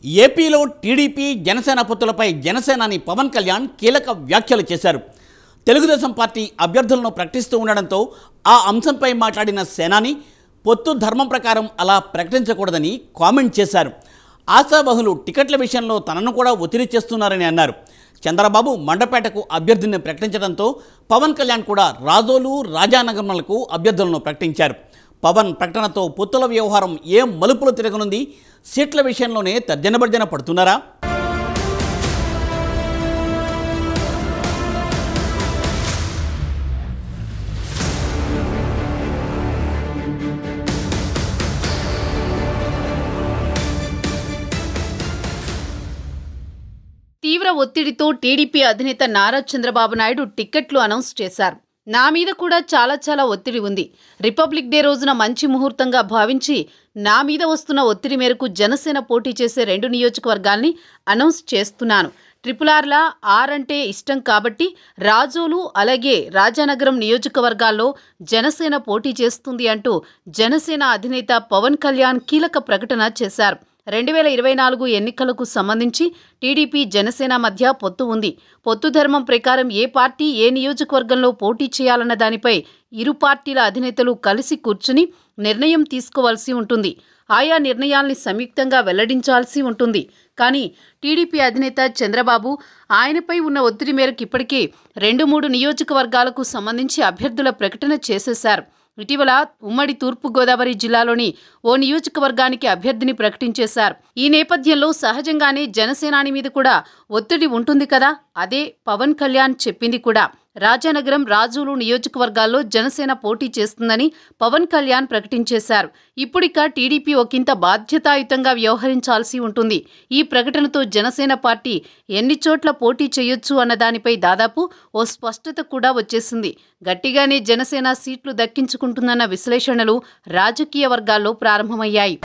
ఏపీలో టీడీపీ జనసేన పొత్తులపై జనసేనాని పవన్ కళ్యాణ్ కీలక వ్యాఖ్యలు చేశారు. తెలుగుదేశం పార్టీ అభ్యర్థులను ప్రకటిస్తూ ఉండడంతో ఆ అంశంపై మాట్లాడిన సేనాని పొత్తు ధర్మం ప్రకారం అలా ప్రకటించకూడదని కామెంట్ చేశారు. ఆశావహులు టికెట్ల విషయంలో తనను కూడా ఒత్తిడి చేస్తున్నారని అన్నారు. చంద్రబాబు మండపేటకు అభ్యర్థిని ప్రకటించడంతో పవన్ కళ్యాణ్ కూడా రాజోలు, రాజానగరంలకు అభ్యర్థులను ప్రకటించారు. పవన్ ప్రకటనతో పొత్తుల వ్యవహారం ఏం మలుపులు తిరగనుంది? సీట్ల విషయంలోనే తర్జనభర్జన పడుతున్నారా? తీవ్ర ఒత్తిడితో టీడీపీ అధినేత నారా చంద్రబాబు నాయుడు టిక్కెట్లు అనౌన్స్ చేశారు. నా మీద కూడా చాలా ఒత్తిడి ఉంది. రిపబ్లిక్ డే రోజున మంచి ముహూర్తంగా భావించి నా మీద వస్తున్న ఒత్తిడి మేరకు జనసేన పోటీ చేసే 2 నియోజకవర్గాల్ని అనౌన్స్ చేస్తున్నాను. RRR ఆర్ అంటే ఇష్టం కాబట్టి రాజోలు అలాగే రాజానగరం నియోజకవర్గాల్లో జనసేన పోటీ చేస్తుంది అంటూ జనసేన అధినేత పవన్ కళ్యాణ్ కీలక ప్రకటన చేశారు. 2024 ఎన్నికలకు సంబంధించి టీడీపీ జనసేన మధ్య పొత్తు ఉంది. పొత్తు ధర్మం ప్రకారం ఏ పార్టీ ఏ నియోజకవర్గంలో పోటీ చేయాలన్న దానిపై ఇరు పార్టీల అధినేతలు కలిసి కూర్చుని నిర్ణయం తీసుకోవాల్సి ఉంటుంది. ఆయా నిర్ణయాల్ని సంయుక్తంగా వెల్లడించాల్సి ఉంటుంది. కానీ టీడీపీ అధినేత చంద్రబాబు ఆయనపై ఉన్న ఒత్తిడి మేరకు ఇప్పటికే 2-3 నియోజకవర్గాలకు సంబంధించి అభ్యర్థుల ప్రకటన చేసేశారు. ఇటీవల ఉమ్మడి తూర్పుగోదావరి జిల్లాలోని ఓ నియోజకవర్గానికి అభ్యర్థిని ప్రకటించేశారు. ఈ నేపథ్యంలో సహజంగానే జనసేనాని మీద కూడా ఒత్తిడి ఉంటుంది కదా. అదే పవన్ కళ్యాణ్ చెప్పింది కూడా. రాజానగరం, రాజోలు నియోజకవర్గాల్లో జనసేన పోటీ చేస్తుందని పవన్ కళ్యాణ్ ప్రకటించేశారు. ఇప్పుడిక టీడీపీ ఒకంత బాధ్యతాయుతంగా వ్యవహరించాల్సి ఉంటుంది. ఈ ప్రకటనతో జనసేన పార్టీ ఎన్ని చోట్ల పోటీ చేయొచ్చు అన్న దానిపై దాదాపు ఓ స్పష్టత కూడా వచ్చేసింది. గట్టిగానే జనసేన సీట్లు దక్కించుకుంటుందన్న విశ్లేషణలు రాజకీయ వర్గాల్లో ప్రారంభమయ్యాయి.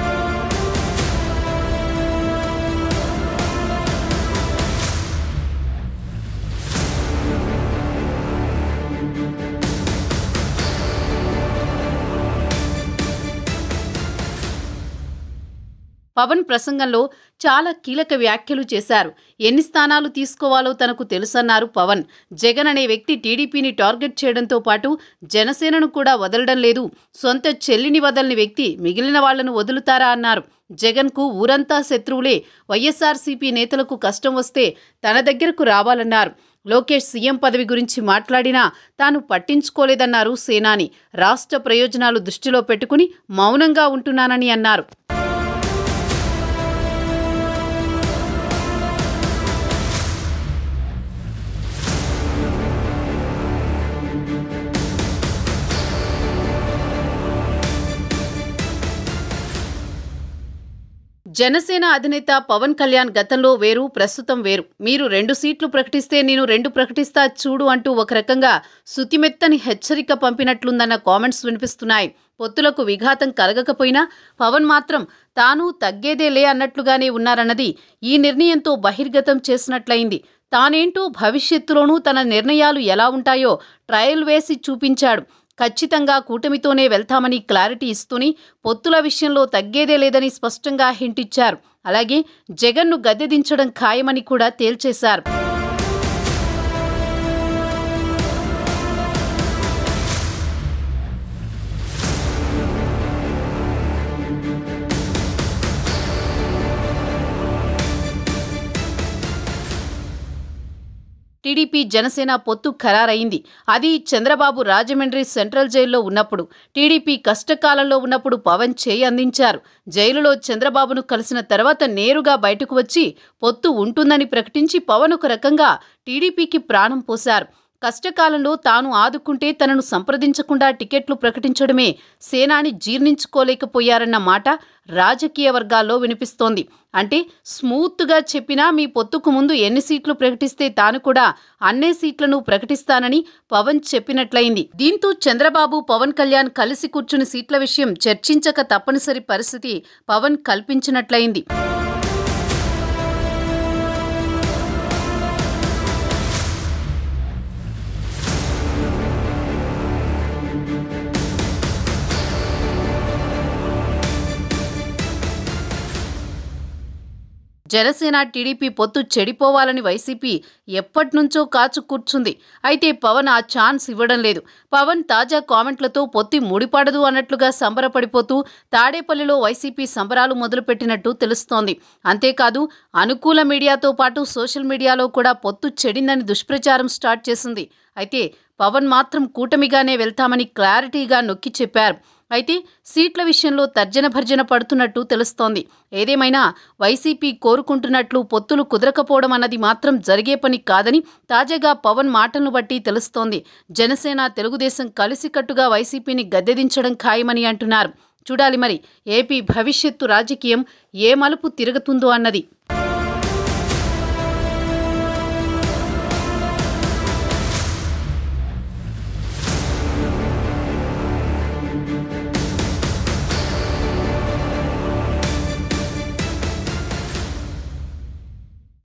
పవన్ ప్రసంగంలో చాలా కీలక వ్యాఖ్యలు చేశారు. ఎన్ని స్థానాలు తీసుకోవాలో తనకు తెలుసన్నారు పవన్. జగన్ అనే వ్యక్తి టీడీపీని టార్గెట్ చేయడంతో పాటు జనసేనను కూడా వదలడం లేదు. సొంత చెల్లిని వదలని వ్యక్తి మిగిలిన వాళ్లను వదులుతారా అన్నారు. జగన్కు ఊరంతా శత్రువులే. వైఎస్ఆర్సీపీ నేతలకు కష్టం వస్తే తన దగ్గరకు రావాలన్నారు. లోకేష్ సీఎం పదవి గురించి మాట్లాడినా తాను పట్టించుకోలేదన్నారు సేనాని. రాష్ట్ర ప్రయోజనాలు దృష్టిలో పెట్టుకుని మౌనంగా ఉంటున్నానని అన్నారు. జనసేన అధినేత పవన్ కళ్యాణ్ గతంలో వేరు, ప్రస్తుతం వేరు. మీరు 2 సీట్లు ప్రకటిస్తే నేను 2 ప్రకటిస్తా చూడు అంటూ ఒక రకంగా సుతిమెత్తని హెచ్చరిక పంపినట్లుందన్న కామెంట్స్ వినిపిస్తున్నాయి. పొత్తులకు విఘాతం కలగకపోయినా పవన్ మాత్రం తాను తగ్గేదేలే అన్నట్లుగానే ఉన్నారన్నది ఈ నిర్ణయంతో బహిర్గతం చేసినట్లయింది. తానేంటో భవిష్యత్తులోనూ తన నిర్ణయాలు ఎలా ఉంటాయో ట్రయల్ వేసి చూపించాడు. ఖచ్చితంగా కూటమితోనే వెళ్తామని క్లారిటీ ఇస్తూనే పొత్తుల విషయంలో తగ్గేదే లేదని స్పష్టంగా హింట్ ఇచ్చారు. అలాగే జగన్ను గద్దెదించడం ఖాయమని కూడా తేల్చేశారు. టీడీపీ జనసేన పొత్తు ఖరారైంది. అది చంద్రబాబు రాజమండ్రి సెంట్రల్ జైల్లో ఉన్నప్పుడు. టీడీపీ కష్టకాలంలో ఉన్నప్పుడు పవన్ చేయి అందించారు. జైలులో చంద్రబాబును కలిసిన తర్వాత నేరుగా బయటకు వచ్చి పొత్తు ఉంటుందని ప్రకటించి పవన్ ఒక రకంగా టీడీపీకి ప్రాణం పోశారు. కష్టకాలంలో తాను ఆదుకుంటే తనను సంప్రదించకుండా టికెట్లు ప్రకటించడమే సేనాని జీర్ణించుకోలేకపోయారన్న మాట రాజకీయ వర్గాల్లో వినిపిస్తోంది. అంటే స్మూత్గా చెప్పినా మీ పొత్తుకు ముందు ఎన్ని సీట్లు ప్రకటిస్తే తాను కూడా అన్నే సీట్లను ప్రకటిస్తానని పవన్ చెప్పినట్లయింది. దీంతో చంద్రబాబు, పవన్ కళ్యాణ్ కలిసి కూర్చుని సీట్ల విషయం చర్చించక తప్పనిసరి పరిస్థితి పవన్ కల్పించినట్లయింది. జనసేన టీడీపీ పొత్తు చెడిపోవాలని వైసీపీ ఎప్పటినుంచో కాచు కూర్చుంది. అయితే పవన్ ఆ ఛాన్స్ ఇవ్వడం లేదు. పవన్ తాజా కామెంట్లతో పొత్తి ముడిపడదు అన్నట్లుగా సంబరపడిపోతూ తాడేపల్లిలో వైసీపీ సంబరాలు మొదలుపెట్టినట్టు తెలుస్తోంది. అంతేకాదు అనుకూల మీడియాతో పాటు సోషల్ మీడియాలో కూడా పొత్తు చెడిందని దుష్ప్రచారం స్టార్ట్ చేసింది. అయితే పవన్ మాత్రం కూటమిగానే వెళ్తామని క్లారిటీగా నొక్కి చెప్పారు. అయితే సీట్ల విషయంలో తర్జన భర్జన పడుతున్నట్టు తెలుస్తోంది. ఏదేమైనా వైసీపీ కోరుకుంటున్నట్లు పొత్తులు కుదరకపోవడం అన్నది మాత్రం జరిగే పని కాదని తాజాగా పవన్ మాటలను బట్టి తెలుస్తోంది. జనసేన తెలుగుదేశం కలిసికట్టుగా వైసీపీని గద్దెదించడం ఖాయమని అంటున్నారు. చూడాలి మరి ఏపీ భవిష్యత్తు రాజకీయం ఏ మలుపు తిరుగుతుందో అన్నది.